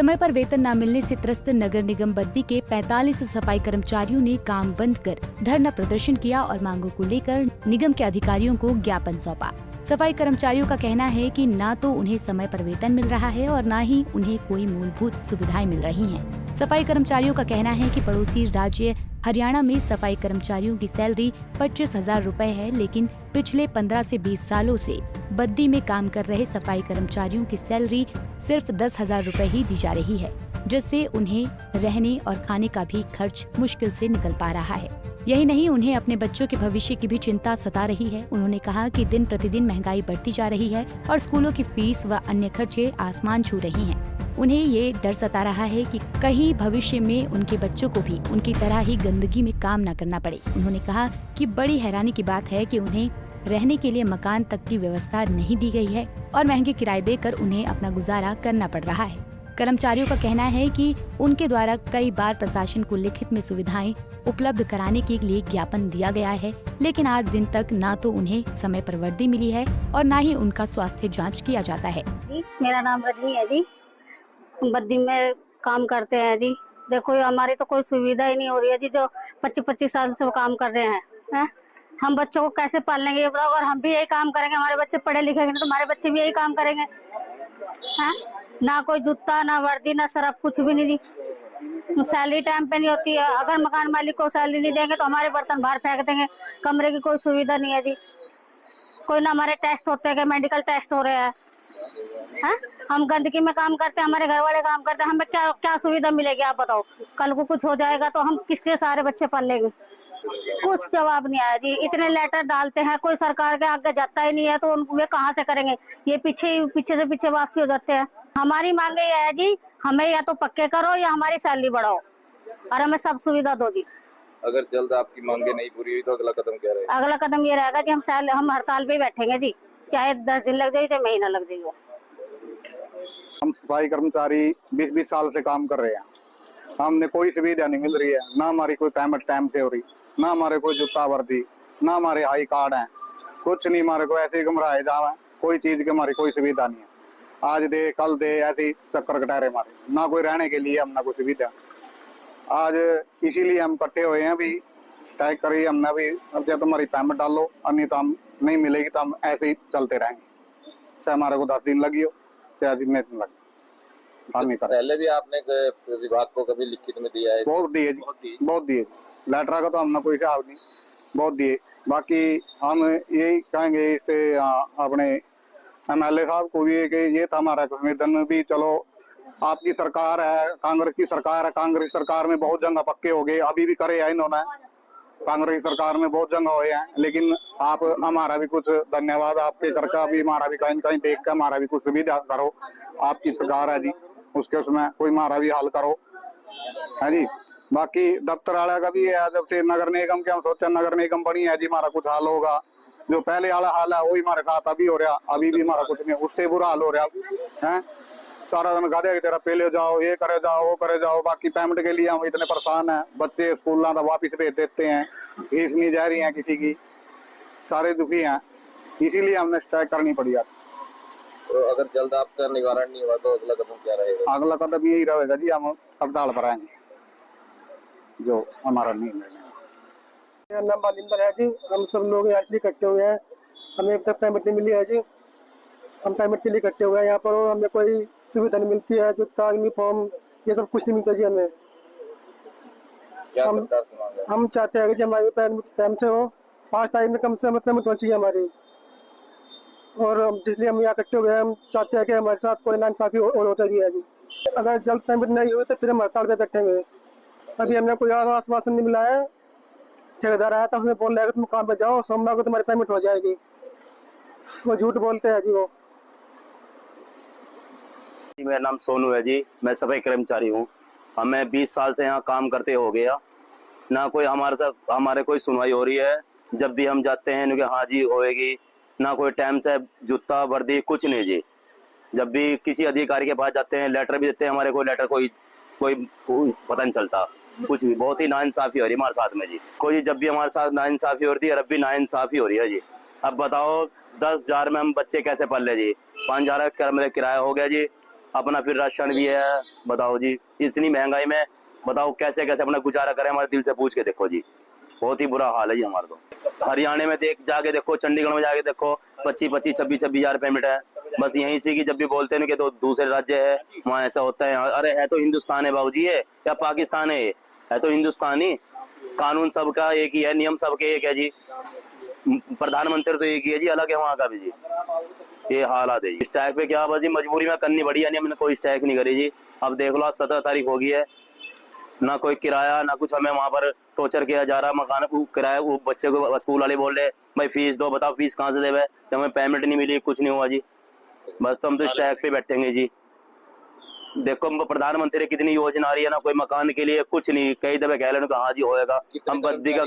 समय पर वेतन न मिलने से त्रस्त नगर निगम बद्दी के 45 सफाई कर्मचारियों ने काम बंद कर धरना प्रदर्शन किया और मांगों को लेकर निगम के अधिकारियों को ज्ञापन सौंपा। सफाई कर्मचारियों का कहना है कि ना तो उन्हें समय पर वेतन मिल रहा है और न ही उन्हें कोई मूलभूत सुविधाएं मिल रही हैं। सफाई कर्मचारियों का कहना है कि पड़ोसी राज्य हरियाणा में सफाई कर्मचारियों की सैलरी 25,000 रुपए है, लेकिन पिछले 15 से 20 सालों से बद्दी में काम कर रहे सफाई कर्मचारियों की सैलरी सिर्फ 10,000 रुपए ही दी जा रही है, जिससे उन्हें रहने और खाने का भी खर्च मुश्किल से निकल पा रहा है। यही नहीं, उन्हें अपने बच्चों के भविष्य की भी चिंता सता रही है। उन्होंने कहा कि दिन प्रतिदिन महंगाई बढ़ती जा रही है और स्कूलों की फीस व अन्य खर्चे आसमान छू रही हैं। उन्हें ये डर सता रहा है कि कहीं भविष्य में उनके बच्चों को भी उनकी तरह ही गंदगी में काम न करना पड़े। उन्होंने कहा कि बड़ी हैरानी की बात है कि उन्हें रहने के लिए मकान तक की व्यवस्था नहीं दी गई है और महंगे किराए देकर उन्हें अपना गुजारा करना पड़ रहा है। कर्मचारियों का कहना है कि उनके द्वारा कई बार प्रशासन को लिखित में सुविधाएं उपलब्ध कराने के लिए ज्ञापन दिया गया है, लेकिन आज दिन तक ना तो उन्हें समय पर वर्दी मिली है और ना ही उनका स्वास्थ्य जांच किया जाता है। मेरा नाम रजनी है जी, बद्दी में काम करते हैं जी। देखो हमारी तो कोई सुविधा ही नहीं हो रही है जी, जो 25-25 साल से काम कर रहे हैं। हम बच्चों को कैसे पाल लेंगे ये बताओ। अगर हम भी यही काम करेंगे, हमारे बच्चे पढ़े लिखेंगे तो हमारे बच्चे भी यही काम करेंगे। हैं? ना कोई जूता, ना वर्दी, ना सरफ, कुछ भी नहीं दी। सैलरी टाइम पे नहीं होती है। अगर मकान मालिक को सैलरी नहीं देंगे तो हमारे बर्तन बाहर फेंक देंगे। कमरे की कोई सुविधा नहीं है जी। कोई ना हमारे टेस्ट होते हैं, मेडिकल टेस्ट हो रहे हैं। हम गंदगी में काम करते हैं, हमारे घर वाले काम करते हैं, हमें क्या क्या सुविधा मिलेगी आप बताओ। कल को कुछ हो जाएगा तो हम किसके सारे बच्चे पाल लेंगे। कुछ जवाब नहीं आया जी। इतने लेटर डालते हैं, कोई सरकार के आगे जाता ही नहीं है, तो वे कहाँ से करेंगे। ये पीछे से पीछे वापसी हो जाते हैं। हमारी मांगे ये है जी, हमें या तो पक्के करो या हमारी सैलरी बढ़ाओ और हमें सब सुविधा दो जी। अगर जल्द आपकी मांगे नहीं पूरी हुई तो अगला कदम क्या रहेगा? अगला कदम ये रहेगा कि हम हड़ताल पे बैठेंगे जी, चाहे 10 दिन लग जाए चाहे महीना लग जाएगा। हम सफाई कर्मचारी 20-20 साल से काम कर रहे हैं, हमने कोई सुविधा नहीं मिल रही है। ना हमारी कोई पेमेंट टाइम से हो रही, ना हमारे कोई जूता वर्दी, ना हमारे आई कार्ड हैं, कुछ नहीं। हमारे को ऐसे ही घुमराए जावा, कोई चीज की हमारी कोई सुविधा नहीं है। आज दे कल दे ऐसे ही चक्कर कटारे हमारे, ना कोई रहने के लिए, हम ना कोई सुविधा। आज इसीलिए हम इकट्ठे हुए हैं, अभी तय करी हमने भी, अब चाहे तुम्हारी पेमेंट डालो, अन्य तो हम नहीं मिलेगी तो हम ऐसे ही चलते रहेंगे, चाहे हमारे को 10 दिन लगी हो चाहे जितने दिन लगे। पहले भी आपने विभाग को कभी लिखित में दिया है? बहुत दिए जी, बहुत दिए। लेटर का तो हमने कोई हिसाब नहीं, बहुत दिए। बाकी हम यही कहेंगे इससे अपने MLA साहब को भी कि ये था हमारा निवेदन भी, चलो आपकी सरकार है, कांग्रेस की सरकार है, कांग्रेस सरकार में बहुत जगह पक्के हो गए, अभी भी करे है इन्होंने, कांग्रेस की सरकार में बहुत जगह हुए हैं, लेकिन आप हमारा भी कुछ धन्यवाद आपके करके अभी हमारा भी कहीं कहीं देख कर हमारा भी कुछ सुविधा करो। आपकी सरकार है जी, उसके उसमें कोई हमारा भी हल करो है जी। बाकी दफ्तर वाला का भी है, जब से नगर निगम के हम सोचे नगर निगम बनी है जी, हमारा कुछ हाल होगा। जो पहले वाला हाल है वही हमारे साथ अभी हो रहा, अभी भी हमारा कुछ नहीं, उससे बुरा हाल हो रहा है। सारा दिन गादे की तरह पहले जाओ, ये करे जाओ, वो करे जाओ। बाकी पेमेंट के लिए हम इतने परेशान हैं, बच्चे स्कूल तो वापिस भेज देते हैं, फीस नहीं जा रही है किसी की, सारे दुखी हैं, इसीलिए हमने स्ट्राइक करनी पड़ी। तो अगर जल्द आपका निवारण नहीं हुआ तो अगला कदम क्या रहेगा? अगला कदम यही रहेगा जी, हम हड़ताल पर आएंगे, जो हमारा नहीं है। मेरा नाम बालिंदर है जी, हम सब लोग आज इकट्ठे हुए हैं, हमें अब तक पेमेंट नहीं मिली है जी। हम पेमेंट के लिए इकट्ठे हुए हैं यहाँ पर, और हमें कोई सुविधा नहीं मिलती है, जूता यूनिफॉर्म ये सब कुछ नहीं मिलता जी हमें। हम चाहते हैं कि हमारी पेमेंट टाइम से हो, 5 तारीख में कम से कम पेमेंट होनी चाहिए हमारी। और जिसलिए हम यहाँ इकट्ठे हुए हैं, हम चाहते हैं कि हमारे साथ कोई नाइंसाफी हो जाएगी है जी। अगर जल्द पेमेंट नहीं हुई तो फिर हम हड़ताल पे बैठेंगे। अभी हमने कोई आश्वासन नहीं मिला है। ठेकेदार आया था, उसने बोल रहा तुम काम पे जाओ, सोमवार को तुम्हारी पेमेंट हो जाएगी। वो झूठ बोलते हैं जी वो। मेरा नाम सोनू है जी, मैं सफाई कर्मचारी हूँ। हमें 20 साल से यहाँ काम करते हो गया, ना कोई हमारे कोई सुनवाई हो रही है। जब भी हम जाते हैं कि हाँ जी होएगी, ना कोई टाइम से जूता वर्दी कुछ नहीं जी। जब भी किसी अधिकारी के पास जाते हैं, लेटर भी देते हैं, हमारे कोई लेटर कोई पता नहीं चलता कुछ भी। बहुत ही नाइंसाफी हो रही है हमारे साथ में जी। कोई जब भी हमारे साथ नाइंसाफी हो रही है और अब भी नाइंसाफी हो रही है जी। अब बताओ 10,000 में हम बच्चे कैसे पल ले जी। 5,000 का मेरा किराया हो गया जी, अपना फिर राशन भी है। बताओ जी, इतनी महंगाई में बताओ कैसे कैसे अपना गुजारा करें, हमारे दिल से पूछ के देखो जी, बहुत ही बुरा हाल है जी हमारा। तो हरियाणा में जाके देखो, चंडीगढ़ में जाके देखो, 25-26 हजार पेमेंट है। बस यहीं से कि जब भी बोलते हैं कि तो दूसरे राज्य है वहाँ ऐसा होता है। अरे है तो हिंदुस्तान है बाबूजी, है या पाकिस्तान है तो हिंदुस्तानी। कानून सबका एक ही है, नियम सबके एक है जी, प्रधानमंत्री तो एक ही है जी, अलग है वहाँ का भी जी। ये हालात है। स्ट्राइक पे क्या बस जी मजबूरी में करनी पड़ी, यानी हमने कोई स्ट्राइक नहीं करी जी। अब देख लो 17 तारीख हो गई है, ना कोई किराया ना कुछ, हमें वहाँ पर टॉर्चर किया जा रहा। मकान किराया, वो बच्चे को स्कूल वाले बोल रहे भाई फीस दो, बताओ फीस कहाँ से देवे, जब हमें पेमेंट नहीं मिली, कुछ नहीं हुआ जी। बस तो हम तो स्ट्राइक पे बैठेंगे जी। देखो प्रधानमंत्री कितनी योजना आ रही है ना, कोई मकान के लिए कुछ नहीं, कई दफे कह लेने हाँ जी होएगा। हम बद्दी का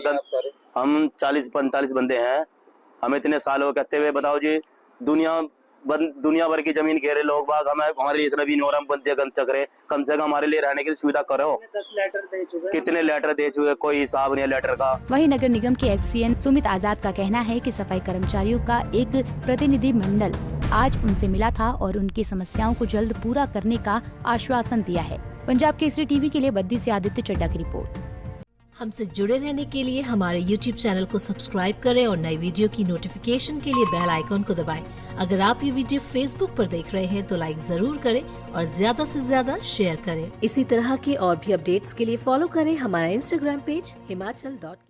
हम 40-45 बंदे हैं, हमें इतने साल हो कहते हुए। बताओ जी, दुनिया भर की जमीन घेरे लोग बाग, हमें हमारे लिए इतना भी नहीं हो रहा, हम बंदे गन चक्रे, कम से कम हमारे लिए रहने की सुविधा करो। 10 लेटर दे चुके, कितने लेटर दे चुके, कोई हिसाब नहीं है लेटर का। वहीं नगर निगम के एक्सीएन सुमित आजाद का कहना है कि सफाई कर्मचारियों का एक प्रतिनिधि मंडल आज उनसे मिला था और उनकी समस्याओं को जल्द पूरा करने का आश्वासन दिया है। पंजाब केसरी टीवी के लिए बद्दी से आदित्य चड्डा की रिपोर्ट। हमसे जुड़े रहने के लिए हमारे YouTube चैनल को सब्सक्राइब करें और नई वीडियो की नोटिफिकेशन के लिए बेल आइकॉन को दबाएं। अगर आप ये वीडियो Facebook पर देख रहे हैं तो लाइक जरूर करें और ज्यादा से ज्यादा शेयर करें। इसी तरह के और भी अपडेट्स के लिए फॉलो करें हमारा Instagram पेज himachal.ke।